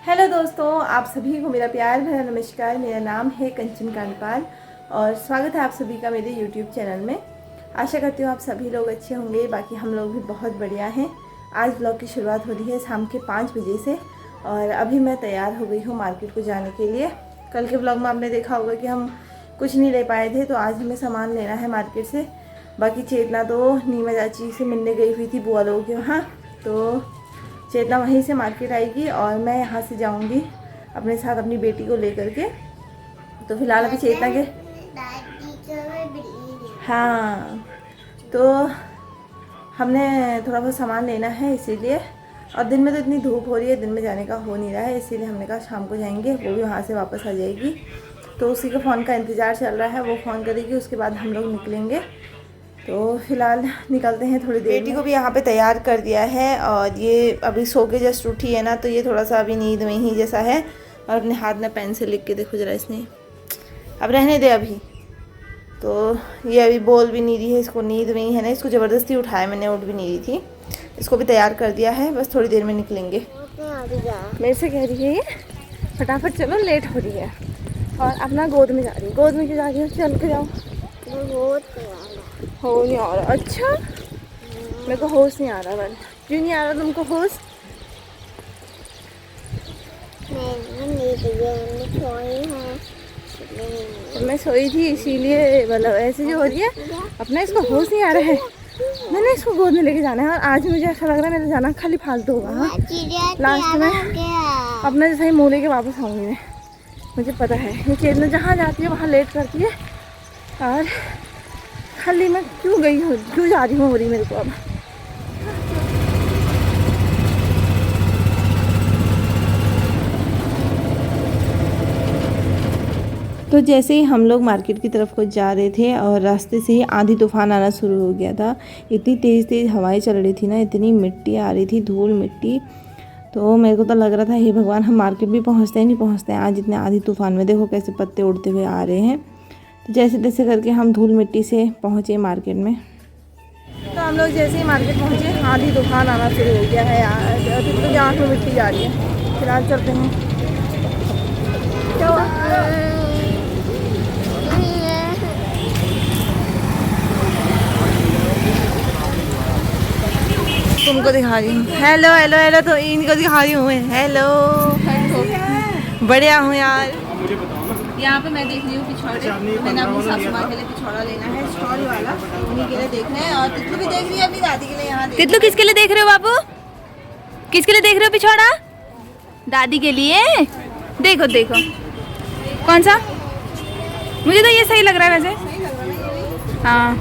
Hello दोस्तों, आप सभी को मेरा प्यार भरा नमस्कार। मेरा नाम है कंचन कांडपाल और स्वागत है आप सभी का मेरे यूट्यूब चैनल में। आशा करती हूँ आप सभी लोग अच्छे होंगे, बाकी हम लोग भी बहुत बढ़िया हैं। आज ब्लॉग की शुरुआत हो रही है शाम के 5 बजे से और अभी मैं तैयार हो गई हूँ मार्केट को जाने के लिए। कल के ब्लॉग में आपने देखा होगा कि हम कुछ नहीं ले पाए थे, तो आज हमें सामान लेना है मार्केट से। बाकी चेतना तो नीमा चाची से मिलने गई हुई थी बुआ लोगों के वहाँ, तो चेतना वहीं से मार्केट आएगी और मैं यहाँ से जाऊँगी अपने साथ अपनी बेटी को लेकर के। तो फिलहाल अभी चेतना के हाँ, तो हमने थोड़ा बहुत सामान लेना है इसीलिए। और दिन में तो इतनी धूप हो रही है, दिन में जाने का हो नहीं रहा है, इसीलिए हमने कहा शाम को जाएंगे। वो भी वहाँ से वापस आ जाएगी, तो उसी के फ़ोन का इंतज़ार चल रहा है। वो फ़ोन करेगी, उसके बाद हम लोग निकलेंगे। तो फिलहाल निकलते हैं थोड़ी देर। बेटी को भी यहाँ पे तैयार कर दिया है और ये अभी सो के जस्ट उठी है ना, तो ये थोड़ा सा अभी नींद में ही जैसा है। और अपने हाथ में पेन से लिख के देखो जरा इसने, अब रहने दे अभी। तो ये अभी बोल भी नहीं रही है, इसको नींद में ही है ना, इसको ज़बरदस्ती उठाया मैंने, उठ भी नहीं रही थी। इसको भी तैयार कर दिया है, बस थोड़ी देर में निकलेंगे। मेरे से कह रही है ये फटाफट चलो, लेट हो रही है। और अपना गोद में जा रही है। गोद में क्यों जा रही है? चल के जाओ। हो नहीं आ रहा? अच्छा, मेरे को होश नहीं आ रहा। बल क्यों नहीं आ रहा तुमको होश? मैं सोई थी इसीलिए, मतलब ऐसे जो हो रही है अपना, इसको होश नहीं आ रहा है। मैंने इसको गोद में लेके जाना है और आज मुझे ऐसा लग रहा है मेरा जाना खाली फालतू होगा। हाँ, लास्ट में अपना जैसे ही मुँह लेके वापस आऊँगी मैं, मुझे पता है। ये चेतना जहाँ जाती है वहाँ लेट करती है और खाली मैं क्यों गई हूँ, क्यों जा रही हूँ हो रही मेरे को अब। तो जैसे ही हम लोग मार्केट की तरफ को जा रहे थे और रास्ते से ही आंधी तूफान आना शुरू हो गया था। इतनी तेज़ तेज़ हवाएं चल रही थी ना, इतनी मिट्टी आ रही थी, धूल मिट्टी। तो मेरे को तो लग रहा था हे भगवान, हम मार्केट भी पहुँचते हैं नहीं पहुँचते हैं आज इतने आंधी तूफान में। देखो कैसे पत्ते उड़ते हुए आ रहे हैं। तो जैसे तैसे करके हम धूल मिट्टी से पहुँचे मार्केट में। तो हम लोग जैसे ही मार्केट पहुँचे, आंधी तूफान आना शुरू हो गया है यार। अभी तो आँख में मिट्टी जा रही है। फिलहाल चलते हैं। क्या हुआ? तुमको दिखा रही हूँ। हेलो हेलो हेलो, तो इनको दिखा रही हूँ। हेलो, बढ़िया हूँ यार। यहाँ पे मैं देख रही हूँ पिछौड़े। मैंने अपनी सासू माँ के लिए पिछौड़ा लेना है, स्टॉल वाला, उन्हीं के लिए देखना है। और तितलू भी देख रही है अपनी दादी के लिए। यहाँ तितलू किसके लिए देख रहे हो बाबू? किसके लिए देख रहे हो पिछौड़ा? दादी के लिए। देखो देखो कौन सा, मुझे तो ये सही लग रहा है वैसे। हाँ,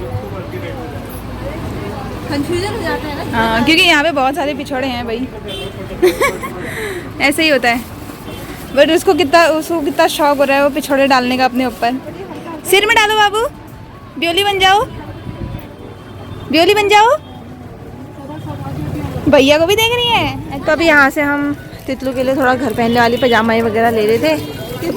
कंफ्यूजन हो जाता है ना। हाँ, क्योंकि यहाँ पे बहुत सारे पिछौड़े हैं भाई। ऐसे ही होता है। बट उसको कितना शौक हो रहा है वो पिछौड़े डालने का अपने ऊपर। सिर में डालो बाबू, ब्योली बन जाओ, ब्योली बन जाओ। भैया को भी देख रही है। तो अभी यहाँ से हम तितलू के लिए थोड़ा घर पहनने वाली पजामा वगैरह ले रहे थे। तो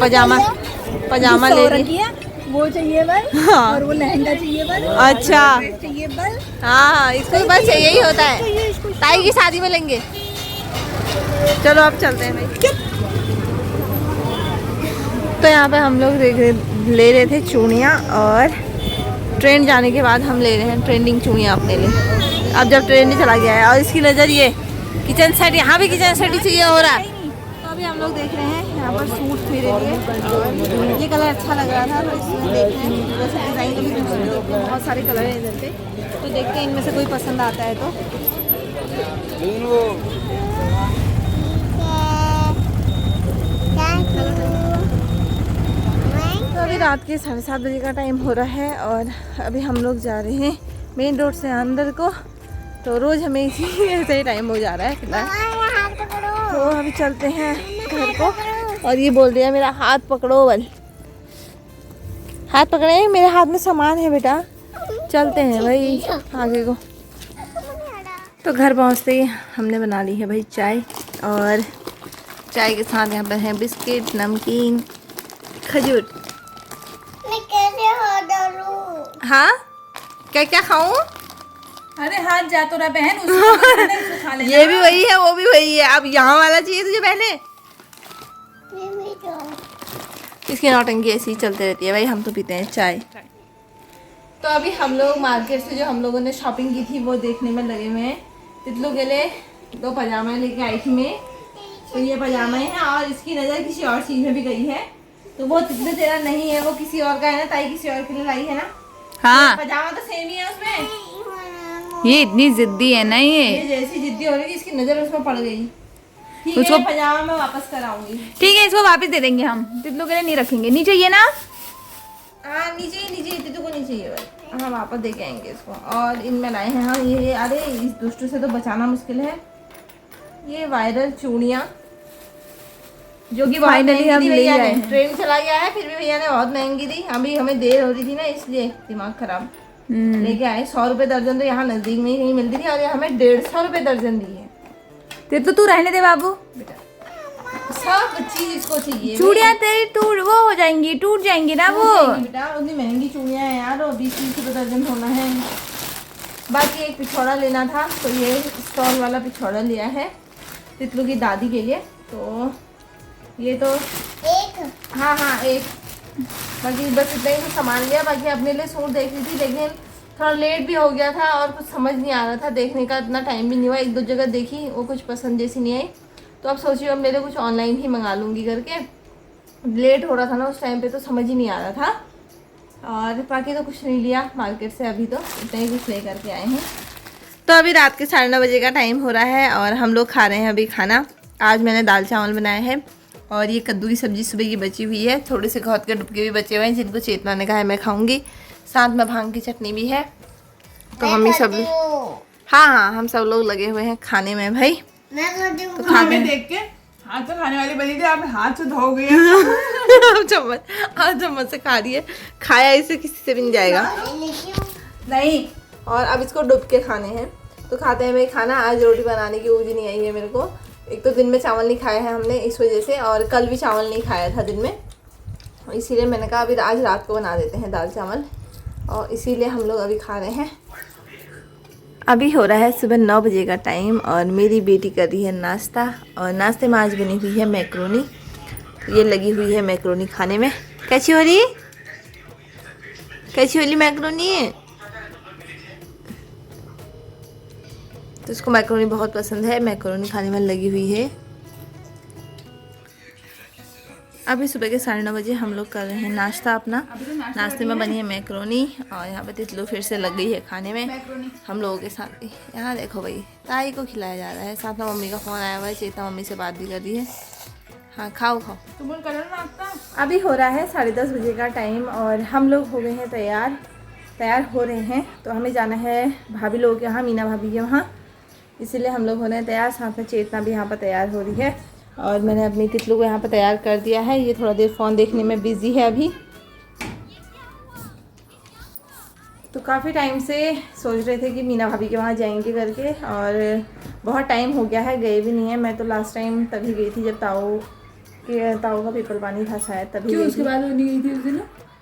पजामा ले रही है, वो चाहिए बस। हाँ, और वो लहंगा चाहिए बस। अच्छा चाहिए बस। हाँ, इसको बस यही ही होता है, ताई की शादी में लेंगे। चलो अब चलते हैं भाई। तो यहाँ पे हम लोग ले रहे थे चूड़ियाँ, और ट्रेन जाने के बाद हम ले रहे हैं ट्रेंडिंग चूड़ियाँ अपने लिए। अब जब ट्रेन ही चला गया है और इसकी नज़र ये किचन सेट, यहाँ भी किचन सेट ही चाहिए हो रहा है। तो अभी हम लोग देख रहे हैं यहाँ पर सूट मेरे लिए। ये कलर अच्छा लग रहा था तो इसमें देख रहे हैं, वैसे डिज़ाइन भी बहुत सारे कलर हैं इधर पे, तो देखते हैं इनमें से कोई पसंद आता है तो। तो अभी रात के 7:30 बजे का टाइम हो रहा है और अभी हम लोग जा रहे हैं मेन रोड से अंदर को। तो रोज़ हमें इसी ऐसे ही टाइम हो जा रहा है फिलहाल। तो अभी चलते हैं घर को। और ये बोल दिया मेरा हाथ पकड़ो, बल हाथ पकड़े, मेरे हाथ में सामान है बेटा। चलते हैं भाई आगे को। तो घर पहुंचते ही हमने बना ली है भाई चाय, और चाय के साथ यहाँ पर है बिस्किट, नमकीन, खजूर। मैं कैसे हाथ डालूं? हाँ, क्या क्या खाऊं? अरे हाथ जा तो रहा बहन, उसको खा ले। ये भी वही है वो भी वही है। अब यहाँ वाला चाहिए तुझे पहले? इसकी नौटंकी ऐसी ही चलते रहती है भाई, हम तो पीते हैं चाय। तो अभी हम लोग मार्केट से जो हम लोगों ने शॉपिंग की थी वो देखने में लगे हुए हैं। तितलू के लिए 2 पजामा लेके आई थी मैं, तो ये पजामा है और इसकी नज़र किसी और चीज़ में भी गई है, तो वो तितलू तेरा नहीं है, वो किसी और का है ना, ताई किसी और के लिए लाई है ना। हाँ, पजामा तो सेम ही है उसमें। ये इतनी जिद्दी है ना ये जैसी जिद्दी हो रही है, इसकी नज़र उसमें पड़ गई। ठीक उसको है, पजामा मैं वापस कराऊंगी। ठीक है, इसको वापस दे देंगे हम, तितलू के लिए नहीं रखेंगे। नीचे ये ना, हाँ नीचे तितलू को नहीं चाहिए भाई, हम वापस दे के आएंगे इसको। और इनमें लाए हैं हम ये, अरे इस दुष्टू से तो बचाना मुश्किल है, ये वायरल चूड़ियाँ जो कि Finally हम ले आए हैं। ट्रेन चला गया है, फिर भी भैया ने बहुत महंगी दी, अभी हमें देर हो रही थी ना इसलिए दिमाग खराब। लेके आए 100 रुपये दर्जन, तो यहाँ नज़दीक में ही कहीं मिलती थी, और ये हमें 150 रुपये दर्जन दी है। तितलू तू रहने दे बाबू, बेटा सब चीज इसको चाहिए। चूड़ियाँ तेरी टूट वो हो जाएंगी, टूट जाएंगी ना वो। बेटा उतनी महंगी चूड़ियाँ हैं यार, और 20-30 रुपये दर्जन होना है। बाकी एक पिछौड़ा लेना था, तो ये स्टॉल वाला पिछौड़ा लिया है तितलू की दादी के लिए। तो ये तो हाँ एक, बाकी बस इतना ही सामान लिया। बाकी अपने लिए सूट देख रही थी, लेकिन थोड़ा लेट भी हो गया था और कुछ समझ नहीं आ रहा था, देखने का इतना टाइम भी नहीं हुआ। 1-2 जगह देखी, वो कुछ पसंद जैसी नहीं आई, तो अब सोची अब मेरे कुछ ऑनलाइन ही मंगा लूँगी करके। लेट हो रहा था ना उस टाइम पे, तो समझ ही नहीं आ रहा था। और बाकी तो कुछ नहीं लिया मार्केट से, अभी तो इतना ही कुछ ले करके आए हैं। तो अभी रात के 9:30 बजे का टाइम हो रहा है और हम लोग खा रहे हैं अभी खाना। आज मैंने दाल चावल बनाया है और ये कद्दू की सब्ज़ी सुबह की बची हुई है, थोड़े से खौत के डुबके भी बचे हुए हैं, जिनको चेतना ने कहा है मैं खाऊंगी। साथ में भांग की चटनी भी है। तो हम ही सब, हाँ हम सब लोग लगे हुए हैं खाने में भाई। तो खाने देख के हाथ से खाने वाली बनी थी, आप हाथ से धो गए। चम्मच से खा रही है, खाया इसे किसी से भी नहीं जाएगा नहीं। और अब इसको डुब के खाने हैं, तो खाते हैं भाई खाना। आज रोटी बनाने की ऊर्जा नहीं आई है मेरे को, एक तो दिन में चावल नहीं खाया है हमने इस वजह से, और कल भी चावल नहीं खाया था दिन में, इसीलिए मैंने कहा अभी आज रात को बना देते हैं दाल चावल, और इसीलिए हम लोग अभी खा रहे हैं। अभी हो रहा है सुबह 9 बजे का टाइम और मेरी बेटी कर रही है नाश्ता, और नाश्ते में आज बनी हुई है मैक्रोनी। ये लगी हुई है मैक्रोनी खाने में। कैसी हो रही, कैसी हो रही मैक्रोनी? तो उसको मैक्रोनी बहुत पसंद है, मैक्रोनी खाने में लगी हुई है। अभी सुबह के 9:30 बजे हम लोग कर रहे हैं नाश्ता अपना। नाश्ते में बनी है मैक्रोनी, और यहाँ पे तितलू फिर से लग गई है खाने में हम लोगों के साथ। यहाँ देखो भाई, ताई को खिलाया जा रहा है, साथ में मम्मी का फ़ोन आया हुआ है, चेतना मम्मी से बात भी कर रही है। हाँ खाओ। तुम करो नाश्ता। अभी हो रहा है 10:30 बजे का टाइम और हम लोग हो गए हैं तैयार हो रहे हैं। तो हमें जाना है भाभी लोगों के यहाँ, मीना भाभी के वहाँ, इसीलिए हम लोग हो रहे हैं तैयार। साथ में चेतना भी यहाँ पर तैयार हो रही है, और मैंने अपनी तितलू को यहाँ पर तैयार कर दिया है। ये थोड़ा देर फ़ोन देखने में बिज़ी है अभी। तो काफ़ी टाइम से सोच रहे थे कि मीना भाभी के वहाँ जाएंगे करके, और बहुत टाइम हो गया है, गए भी नहीं है। मैं तो लास्ट टाइम तभी गई थी जब ताऊ का पेपर पानी था शायद, तभी क्यों गई उसके थी। बाद वो नहीं गई थी उस दिन?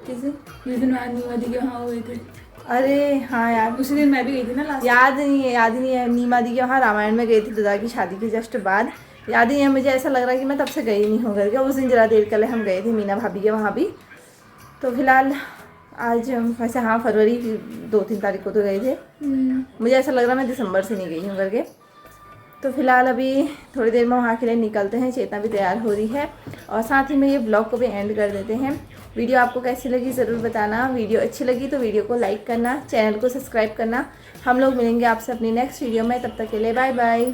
किस दिन? जिस दिन नीमा दी के वहाँ गए थे, अरे हाँ यार, उसी दिन मैं भी गई थी ना लास्ट। याद ही नहीं है। नीमा दी के वहाँ रामायण में गई थी दादा की शादी के जस्ट बाद। याद ही नहीं है, मुझे ऐसा लग रहा है कि मैं तब से गई नहीं हूँ करके। उस दिन ज़रा देर पहले हम गए थे मीना भाभी के वहाँ भी। तो फिलहाल आज वैसे हाँ फरवरी 2-3 तारीख को तो गए थे। मुझे ऐसा लग रहा है मैं दिसंबर से नहीं गई हूँ करके। तो फिलहाल अभी थोड़ी देर में वहाँ के लिए निकलते हैं, चेतना भी तैयार हो रही है, और साथ ही में ये ब्लॉग को भी एंड कर देते हैं। वीडियो आपको कैसी लगी ज़रूर बताना। वीडियो अच्छी लगी तो वीडियो को लाइक करना, चैनल को सब्सक्राइब करना। हम लोग मिलेंगे आपसे अपनी नेक्स्ट वीडियो में, तब तक के लिए बाय बाय।